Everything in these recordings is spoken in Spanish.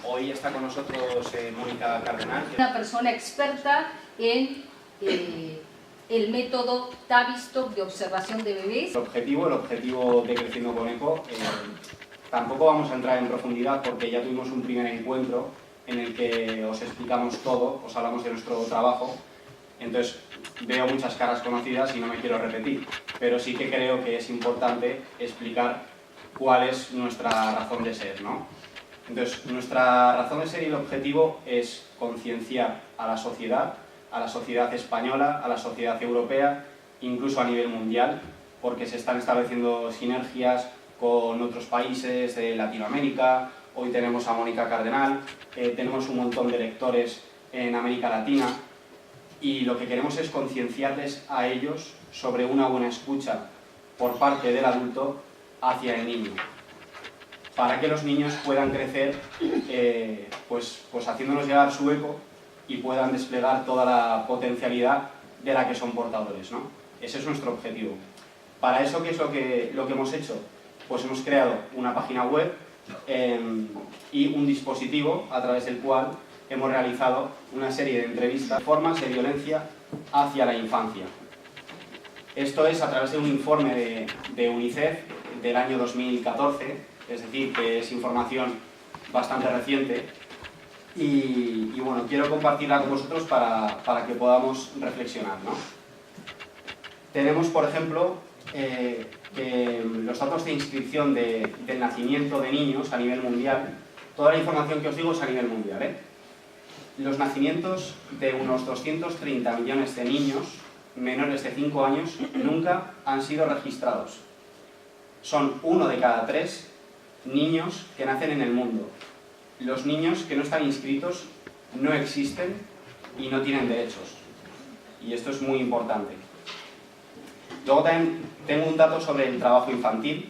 Hoy está con nosotros Mónica Cardenal. Una persona experta en el método Tavistock de observación de bebés. El objetivo de Creciendo con Eco, tampoco vamos a entrar en profundidad porque ya tuvimos un primer encuentro en el que os explicamos todo, os hablamos de nuestro trabajo. Entonces veo muchas caras conocidas y no me quiero repetir, pero sí que creo que es importante explicar cuál es nuestra razón de ser, ¿no? Entonces, nuestra razón de ser y el objetivo es concienciar a la sociedad española, a la sociedad europea, incluso a nivel mundial, porque se están estableciendo sinergias con otros países de Latinoamérica. Hoy tenemos a Mónica Cardenal, tenemos un montón de lectores en América Latina, y lo que queremos es concienciarles a ellos sobre una buena escucha por parte del adulto hacia el niño, para que los niños puedan crecer pues haciéndonos llegar su eco y puedan desplegar toda la potencialidad de la que son portadores, ¿no? Ese es nuestro objetivo. Para eso, ¿qué es lo que hemos hecho? Pues hemos creado una página web y un dispositivo a través del cual hemos realizado una serie de entrevistas, formas de violencia hacia la infancia. Esto es a través de un informe de UNICEF del año 2014, es decir, que es información bastante reciente, y bueno, quiero compartirla con vosotros para que podamos reflexionar, ¿no? Tenemos, por ejemplo, que los datos de inscripción del nacimiento de niños a nivel mundial, toda la información que os digo es a nivel mundial, ¿eh? Los nacimientos de unos 230 millones de niños menores de 5 años nunca han sido registrados. Son 1 de cada 3 niños que nacen en el mundo. Los niños que no están inscritos no existen y no tienen derechos. Y esto es muy importante. Luego también tengo un dato sobre el trabajo infantil,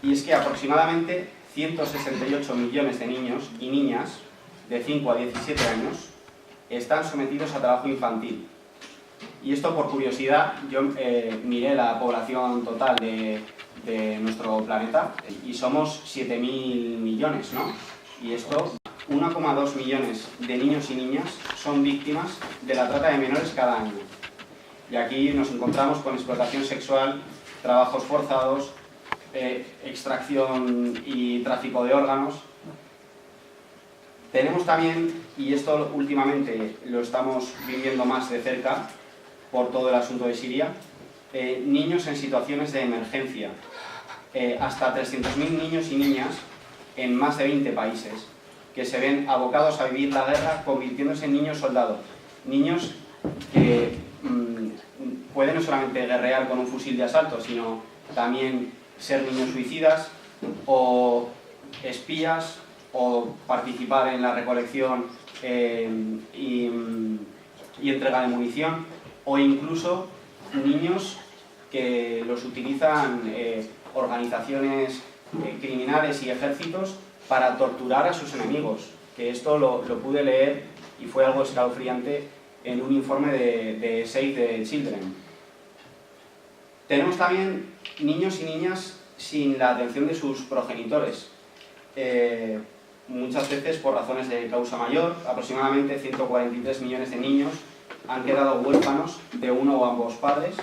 y es que aproximadamente 168 millones de niños y niñas de 5 a 17 años están sometidos a trabajo infantil. Y esto, por curiosidad, yo miré la población total de nuestro planeta y somos 7.000 millones, ¿no? Y esto, 1,2 millones de niños y niñas son víctimas de la trata de menores cada año. Y aquí nos encontramos con explotación sexual, trabajos forzados, extracción y tráfico de órganos. Tenemos también, y esto últimamente lo estamos viviendo más de cerca por todo el asunto de Siria, niños en situaciones de emergencia. Hasta 300.000 niños y niñas en más de 20 países que se ven abocados a vivir la guerra convirtiéndose en niños soldados. Niños que pueden no solamente guerrear con un fusil de asalto, sino también ser niños suicidas o espías, o participar en la recolección y entrega de munición, o incluso niños que los utilizan organizaciones criminales y ejércitos para torturar a sus enemigos, que esto lo pude leer y fue algo escalofriante en un informe de Save the Children. Tenemos también niños y niñas sin la atención de sus progenitores. Muchas veces por razones de causa mayor, aproximadamente 143 millones de niños han quedado huérfanos de uno o ambos padres,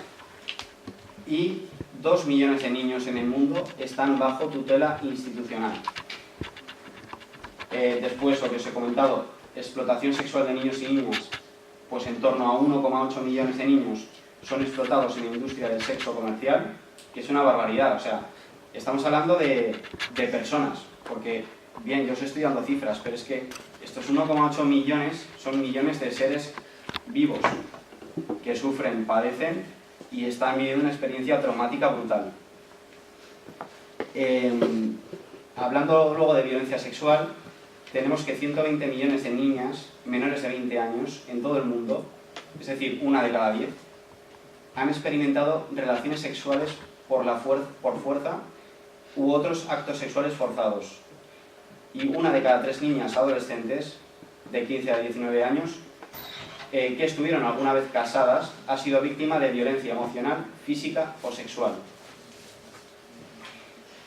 y 2 millones de niños en el mundo están bajo tutela institucional. Después, lo que os he comentado, explotación sexual de niños y niñas, pues en torno a 1,8 millones de niños son explotados en la industria del sexo comercial, que es una barbaridad. O sea, estamos hablando de personas, porque, bien, yo os estoy dando cifras, pero es que estos 1,8 millones son millones de seres vivos que sufren, padecen y están viviendo una experiencia traumática brutal. Hablando luego de violencia sexual, tenemos que 120 millones de niñas menores de 20 años en todo el mundo, es decir, 1 de cada 10, han experimentado relaciones sexuales por fuerza u otros actos sexuales forzados. Y 1 de cada 3 niñas adolescentes de 15 a 19 años que estuvieron alguna vez casadas ha sido víctima de violencia emocional, física o sexual.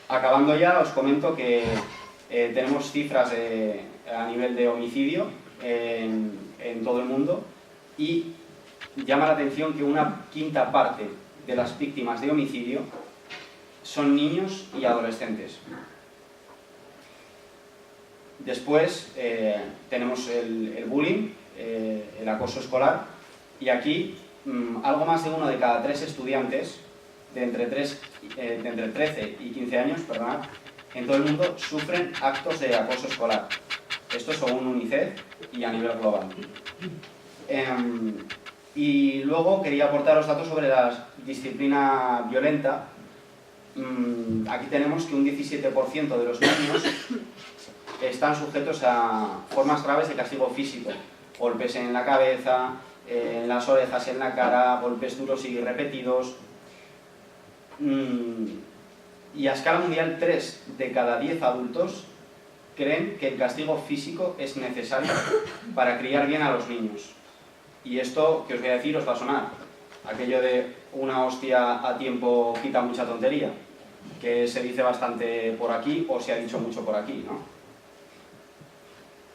Acabando ya, os comento que Tenemos cifras a nivel de homicidio en todo el mundo y llama la atención que una quinta parte de las víctimas de homicidio son niños y adolescentes. Después tenemos el bullying, el acoso escolar, y aquí algo más de 1 de cada 3 estudiantes de entre 13 y 15 años, perdonad, en todo el mundo sufren actos de acoso escolar. Esto según UNICEF y a nivel global. Y luego quería aportaros datos sobre la disciplina violenta. Aquí tenemos que un 17% de los niños están sujetos a formas graves de castigo físico. Golpes en la cabeza, en las orejas, en la cara, golpes duros y repetidos. Y a escala mundial, 3 de cada 10 adultos creen que el castigo físico es necesario para criar bien a los niños. Y esto que os voy a decir os va a sonar. Aquello de una hostia a tiempo quita mucha tontería, que se dice bastante por aquí o se ha dicho mucho por aquí, ¿no?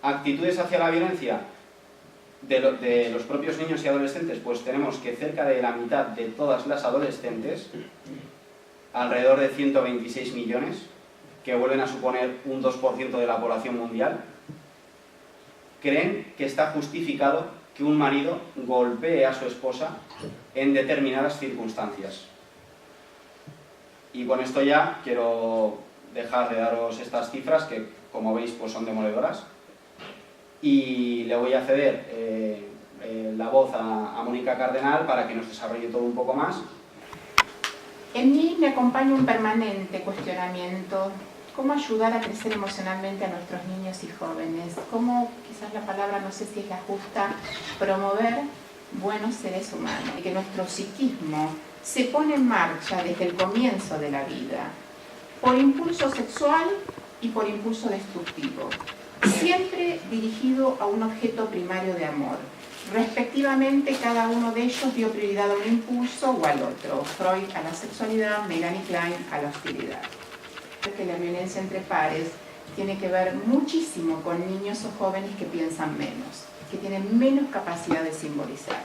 Actitudes hacia la violencia de los propios niños y adolescentes, pues tenemos que cerca de la mitad de todas las adolescentes, alrededor de 126 millones, que vuelven a suponer un 2% de la población mundial, creen que está justificado que un marido golpee a su esposa en determinadas circunstancias. Y con esto ya quiero dejar de daros estas cifras que, como veis, pues son demoledoras. Y le voy a ceder la voz a Mónica Cardenal para que nos desarrolle todo un poco más. En mí me acompaña un permanente cuestionamiento. ¿Cómo ayudar a crecer emocionalmente a nuestros niños y jóvenes? ¿Cómo, quizás la palabra no sé si es la justa, promover buenos seres humanos? Y que nuestro psiquismo se pone en marcha desde el comienzo de la vida, por impulso sexual y por impulso destructivo, siempre dirigido a un objeto primario de amor. Respectivamente, cada uno de ellos dio prioridad a un impulso o al otro. Freud a la sexualidad, Melanie Klein a la hostilidad. Que la violencia entre pares tiene que ver muchísimo con niños o jóvenes que piensan menos, que tienen menos capacidad de simbolizar.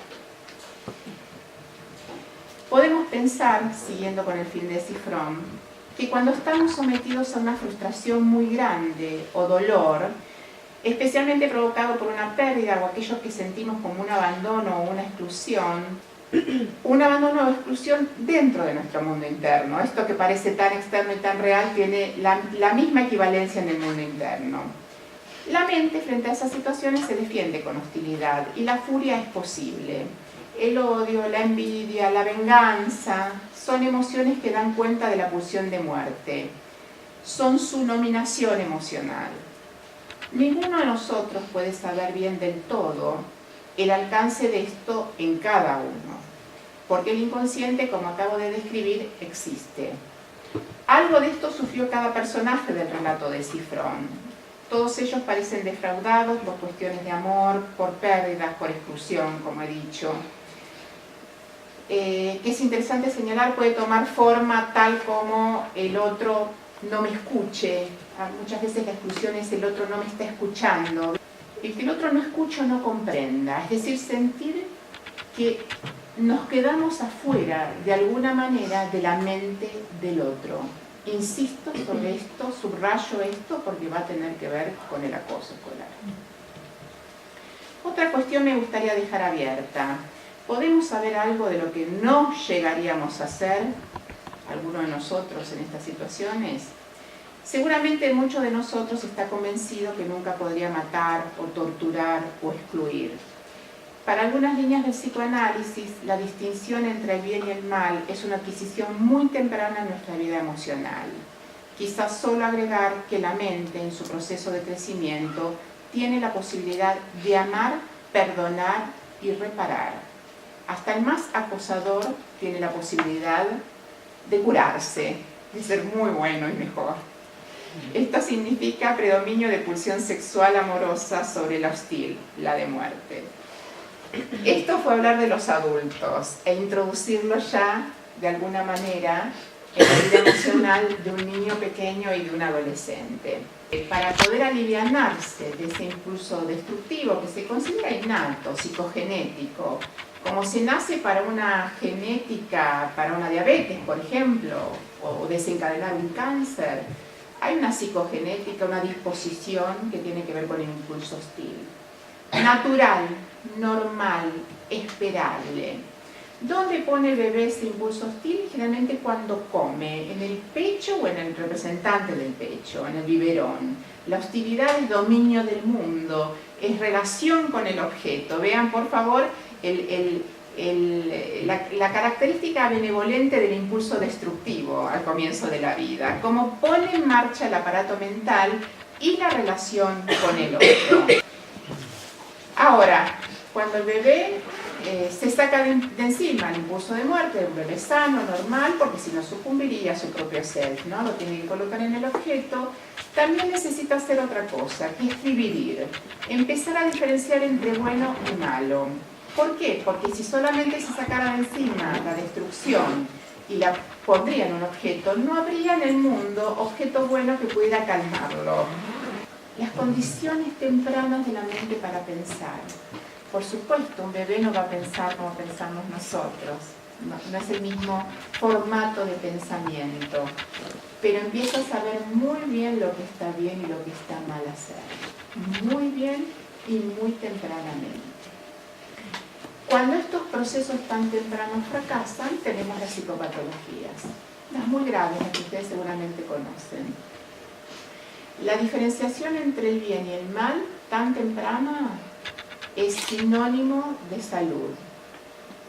Podemos pensar, siguiendo con el fin de Fromm, que cuando estamos sometidos a una frustración muy grande o dolor, especialmente provocado por una pérdida o aquellos que sentimos como un abandono o una exclusión, un abandono o exclusión dentro de nuestro mundo interno. Esto que parece tan externo y tan real tiene la misma equivalencia en el mundo interno. La mente frente a esas situaciones se defiende con hostilidad y la furia es posible. El odio, la envidia, la venganza son emociones que dan cuenta de la pulsión de muerte. Son su nominación emocional. Ninguno de nosotros puede saber bien del todo el alcance de esto en cada uno, porque el inconsciente, como acabo de describir, existe. Algo de esto sufrió cada personaje del relato de Fromm. Todos ellos parecen defraudados por cuestiones de amor, por pérdidas, por exclusión, como he dicho. Que es interesante señalar, puede tomar forma tal como el otro no me escuche. Muchas veces la exclusión es el otro no me está escuchando. El que el otro no escucha o no comprenda, es decir, sentir que nos quedamos afuera de alguna manera de la mente del otro. Insisto sobre esto, subrayo esto porque va a tener que ver con el acoso escolar. Otra cuestión me gustaría dejar abierta. ¿Podemos saber algo de lo que no llegaríamos a hacer, alguno de nosotros en estas situaciones? Seguramente muchos de nosotros está convencido que nunca podría matar o torturar o excluir. Para algunas líneas del psicoanálisis, la distinción entre el bien y el mal es una adquisición muy temprana en nuestra vida emocional. Quizás solo agregar que la mente, en su proceso de crecimiento, tiene la posibilidad de amar, perdonar y reparar. Hasta el más acosador tiene la posibilidad de curarse, de ser muy bueno y mejor. Esto significa predominio de pulsión sexual amorosa sobre la hostil, la de muerte. Esto fue hablar de los adultos e introducirlo ya, de alguna manera, en la vida emocional de un niño pequeño y de un adolescente. Para poder alivianarse de ese impulso destructivo que se considera innato, psicogenético, como se nace para una genética, para una diabetes, por ejemplo, o desencadenar un cáncer, hay una psicogenética, una disposición que tiene que ver con el impulso hostil. Natural, normal, esperable. ¿Dónde pone el bebé ese impulso hostil? Generalmente cuando come, en el pecho o en el representante del pecho, en el biberón. La hostilidad es dominio del mundo, es relación con el objeto. Vean, por favor, la característica benevolente del impulso destructivo al comienzo de la vida, cómo pone en marcha el aparato mental y la relación con el otro. Ahora, cuando el bebé se saca de encima el impulso de muerte, un bebé sano, normal, porque si no sucumbiría a su propio self, ¿no? Lo tiene que colocar en el objeto, también necesita hacer otra cosa, que es dividir, empezar a diferenciar entre bueno y malo. ¿Por qué? Porque si solamente se sacara de encima la destrucción y la pondría en un objeto, no habría en el mundo objeto bueno que pudiera calmarlo. Las condiciones tempranas de la mente para pensar. Por supuesto, un bebé no va a pensar como pensamos nosotros, no es el mismo formato de pensamiento, pero empieza a saber muy bien lo que está bien y lo que está mal hacer, muy bien y muy tempranamente. Cuando estos procesos tan tempranos fracasan, tenemos las psicopatologías, las muy graves, las que ustedes seguramente conocen. La diferenciación entre el bien y el mal tan temprana es sinónimo de salud.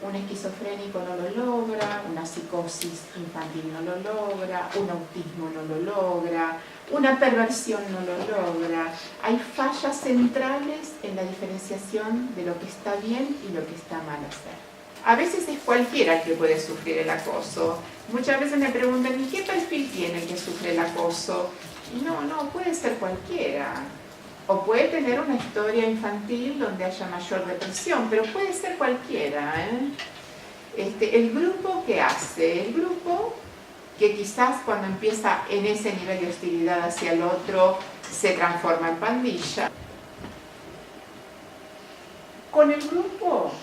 Un esquizofrénico no lo logra, una psicosis infantil no lo logra, un autismo no lo logra, una perversión no lo logra. Hay fallas centrales en la diferenciación de lo que está bien y lo que está mal hacer. A veces es cualquiera el que puede sufrir el acoso. Muchas veces me preguntan, ¿y qué perfil tiene el que sufre el acoso? No, puede ser cualquiera. O puede tener una historia infantil donde haya mayor depresión, pero puede ser cualquiera, el grupo que hace, el grupo que quizás cuando empieza en ese nivel de hostilidad hacia el otro se transforma en pandilla. Con el grupo,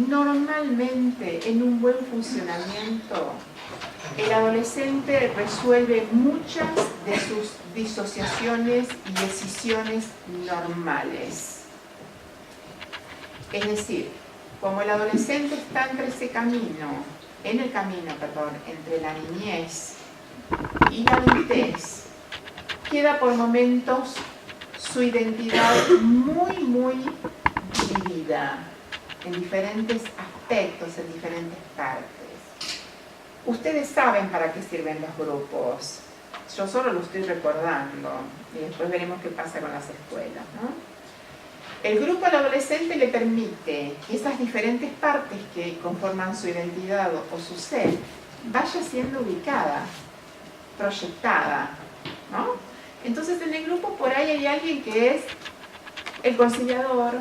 normalmente en un buen funcionamiento, el adolescente resuelve muchas de sus disociaciones y decisiones normales. Es decir, como el adolescente está entre entre la niñez y la adultez, queda por momentos su identidad muy dividida en diferentes aspectos, en diferentes partes. Ustedes saben para qué sirven los grupos. Yo solo lo estoy recordando y después veremos qué pasa con las escuelas, ¿no? El grupo al adolescente le permite que esas diferentes partes que conforman su identidad o su ser vaya siendo ubicada, proyectada, ¿no? Entonces en el grupo por ahí hay alguien que es el conciliador,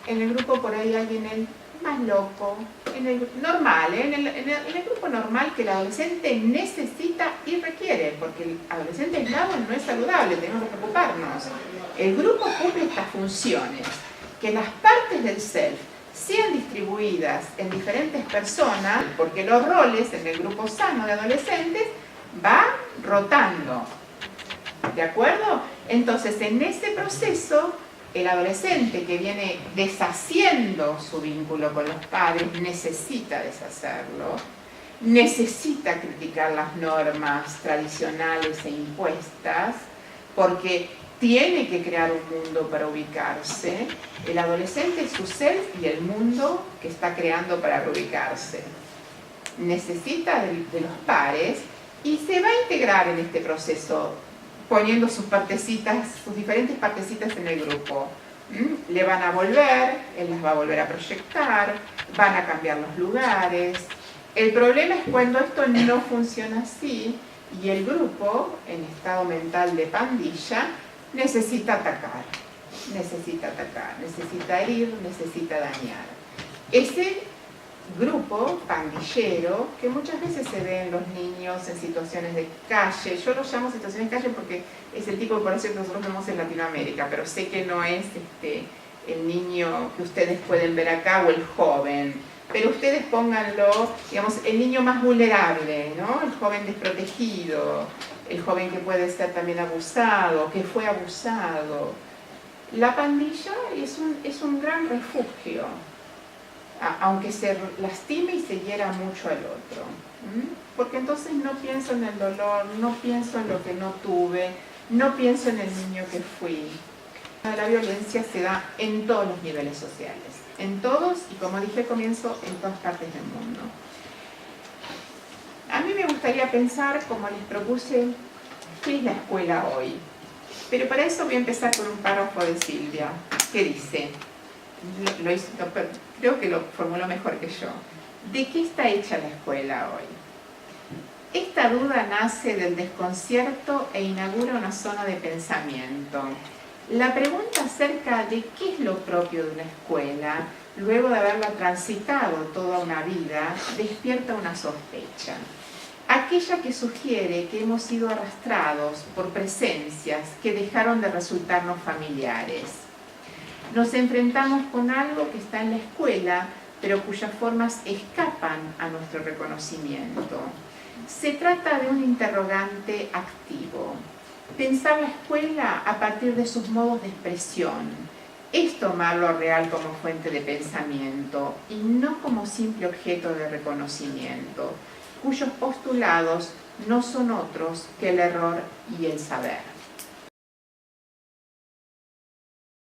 en el grupo por ahí hay alguien el más loco, en el normal, en el grupo normal que el adolescente necesita y requiere, porque el adolescente aislado no es saludable, tenemos que preocuparnos. El grupo cumple estas funciones, que las partes del self sean distribuidas en diferentes personas, porque los roles en el grupo sano de adolescentes van rotando, ¿de acuerdo? Entonces en ese proceso el adolescente que viene deshaciendo su vínculo con los padres necesita deshacerlo, necesita criticar las normas tradicionales e impuestas, porque tiene que crear un mundo para ubicarse. El adolescente es su self y el mundo que está creando para reubicarse. Necesita de los pares y se va a integrar en este proceso poniendo sus partecitas, sus diferentes partecitas en el grupo. Le van a volver, él las va a volver a proyectar, van a cambiar los lugares. El problema es cuando esto no funciona así y el grupo, en estado mental de pandilla, necesita atacar, necesita herir, necesita dañar. Ese grupo pandillero que muchas veces se ve en los niños en situaciones de calle. Yo lo llamo situaciones de calle porque es el tipo de población que nosotros vemos en Latinoamérica, pero sé que no es el niño que ustedes pueden ver acá o el joven, pero ustedes pónganlo, digamos, el niño más vulnerable, ¿no? El joven desprotegido, el joven que puede ser también abusado, que fue abusado. La pandilla es un gran refugio, aunque se lastime y se hiera mucho al otro. Porque entonces no pienso en el dolor, no pienso en lo que no tuve, no pienso en el niño que fui. La violencia se da en todos los niveles sociales, en todos y, como dije al comienzo, en todas partes del mundo. A mí me gustaría pensar, como les propuse, ¿qué es la escuela hoy? Pero para eso voy a empezar con un párrafo de Silvia, que dice, creo que lo formuló mejor que yo, ¿de qué está hecha la escuela hoy? Esta duda nace del desconcierto e inaugura una zona de pensamiento. La pregunta acerca de qué es lo propio de una escuela, luego de haberla transitado toda una vida, despierta una sospecha. Aquella que sugiere que hemos sido arrastrados por presencias que dejaron de resultarnos familiares. Nos enfrentamos con algo que está en la escuela, pero cuyas formas escapan a nuestro reconocimiento. Se trata de un interrogante activo. Pensar la escuela a partir de sus modos de expresión es tomar lo real como fuente de pensamiento y no como simple objeto de reconocimiento, cuyos postulados no son otros que el error y el saber.